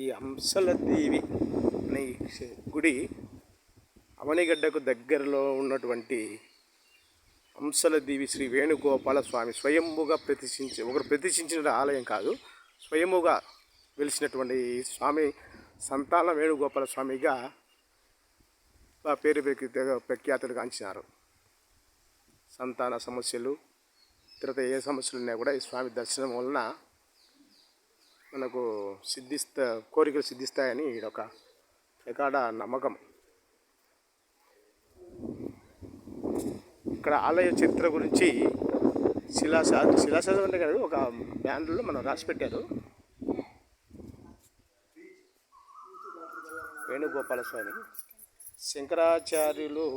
ఈ హంసలదేవి అనే గుడి అవనిగడ్డకు దగ్గరలో ఉన్నటువంటి హంసలదేవి శ్రీ వేణుగోపాల స్వామి స్వయంభుగా ప్రతిష్ఠించిన ఆలయం కాదు, స్వయముగా వెలిసినటువంటి స్వామి సంతాన వేణుగోపాల స్వామిగా పేరు ప్రఖ్యాతులు గాంచినారు. సంతాన సమస్యలు తర్వాత ఏ సమస్యలు ఉన్నా కూడా ఈ స్వామి దర్శనం వలన మనకు కోరికలు సిద్ధిస్తాయని ఒక ప్రగాఢ నమ్మకం. ఇక్కడ ఆలయ చరిత్ర గురించి శిలాశాసనం అంటే కాదు, ఒక బ్యానర్లో మనం రాసి పెట్టారు. వేణుగోపాల స్వామి శంకరాచార్యులు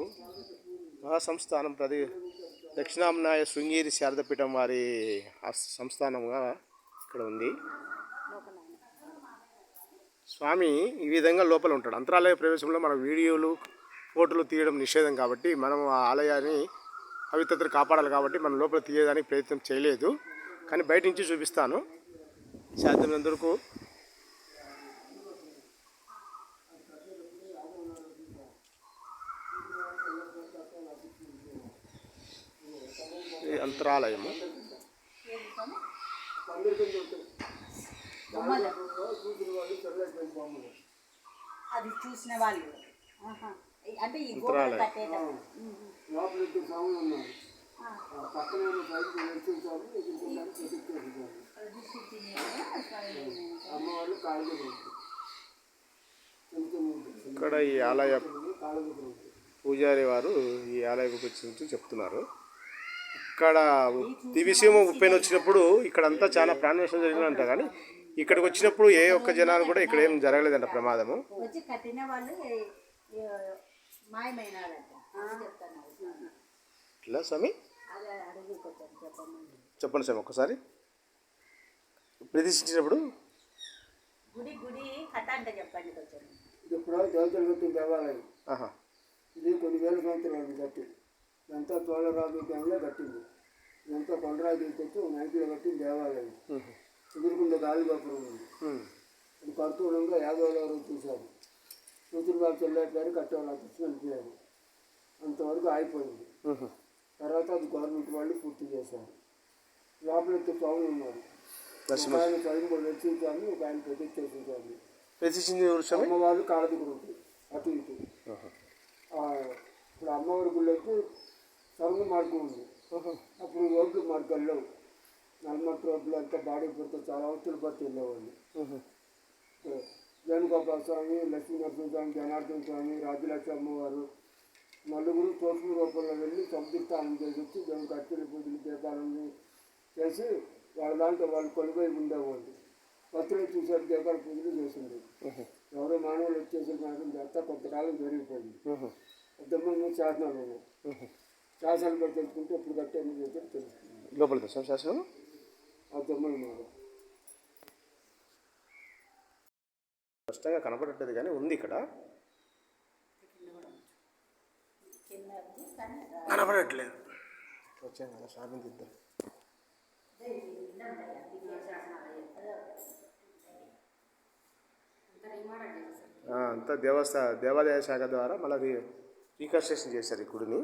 మహాసంస్థానం దక్షిణాంనాయ శృంగేరి శారదపీఠం వారి సంస్థానంగా ఇక్కడ ఉంది. స్వామి ఈ విధంగా లోపల ఉంటాడు. అంతరాలయ ప్రవేశంలో మన వీడియోలు ఫోటోలు తీయడం నిషేధం కాబట్టి మనం ఆ ఆలయాన్ని పవిత్రతను కాపాడాలి కాబట్టి మనం లోపల తీయడానికి ప్రయత్నం చేయలేదు. కానీ బయట నుంచి చూపిస్తాను సాధ్యమైనంతవరకు. అంతరాలయము అది చూసిన వాళ్ళు అంటే ఈ ఇక్కడ ఈ ఆలయ పూజారి వారు ఈ ఆలయ గురించి చెప్తున్నారు. ఇక్కడ దివిసీమ ఉప్పెన వచ్చినప్పుడు ఇక్కడంతా చాలా ప్రాణనష్టం జరిగినంట, కానీ ఇక్కడికి వచ్చినప్పుడు ఏ ఒక్క జనాలు కూడా ఇక్కడ ఏం జరగలేదంట ప్రమాదము. ఇట్లా స్వామి చెప్పండి స్వామి ఒక్కసారి. ప్రతిష్ఠించినప్పుడు ఇది కొన్ని వేల సంవత్సరాలు కట్టి ఇదంతా తోళరాజు టైంలో కట్టింది. ఇదంతా కొండరాజు తీసుకొచ్చి నైట్లో కట్టిన దేవాలయం. ఎదురుకుండా గాలిగోపురం ఉంది. అది కడుతుండగా యాదవరావు చూశారు. కూతురుబాబు చెల్లారి గారు కట్టేవాళ్ళు కృష్ణ అనిపించారు. అంతవరకు ఆగిపోయింది. తర్వాత అది గవర్నమెంట్ వాళ్ళు పూర్తి చేశారు. లోపల స్వామి ఉన్నారు. ఆయన స్వయంగా రక్షించాలని ఒక ఆయన ప్రతిష్ఠించాలి. అమ్మవారు కాళ్ళది గురించి అటు ఇటు. ఇప్పుడు అమ్మవారి గుళ్ళకి సొరంగ మార్గం ఉంది. అప్పుడు రోడ్లు మార్గాల్లో నల్మట్ రోడ్లు అంతా బాడీ పడితే చాలా అవసరం పట్టి వెళ్ళేవాళ్ళు. వేణుగోపాల స్వామి, లక్ష్మీనరసింహ స్వామి, జనార్దన స్వామి, రాజలక్ష్మి అమ్మవారు నలుగురు తోసుల రూపంలో వెళ్ళి సంధిస్థానం చేసి వచ్చి దేవునికి అర్చన పూజలు దీపాలను చేసి వాళ్ళ దాంట్లో వాళ్ళు కొలువై ఉండేవాళ్ళు. భక్తులు చూసారు దీపాల పూజలు చేసింది. ఎవరో మానవులు వచ్చేసిన మాత్రం చేస్తా కొంతకాలం జరిగిపోయింది. పెద్దమ్మ శాసనాలు ఉన్నాయి. శాసనాలు బట్టి తెలుసుకుంటే ఎప్పుడు కట్టామని చెప్పి తెలుస్తుంది. లోపల శాసనం ఆ దొమ్మల మాట స్పష్టంగా కనపడట్లేదు కానీ ఉంది ఇక్కడ, కనపడట్లేదు. వచ్చాను కదా శాపం తీద్దాం. అంతా దేవాదాయ శాఖ ద్వారా మళ్ళీ రీకన్స్ట్రక్షన్ చేశారు ఈ గుడిని.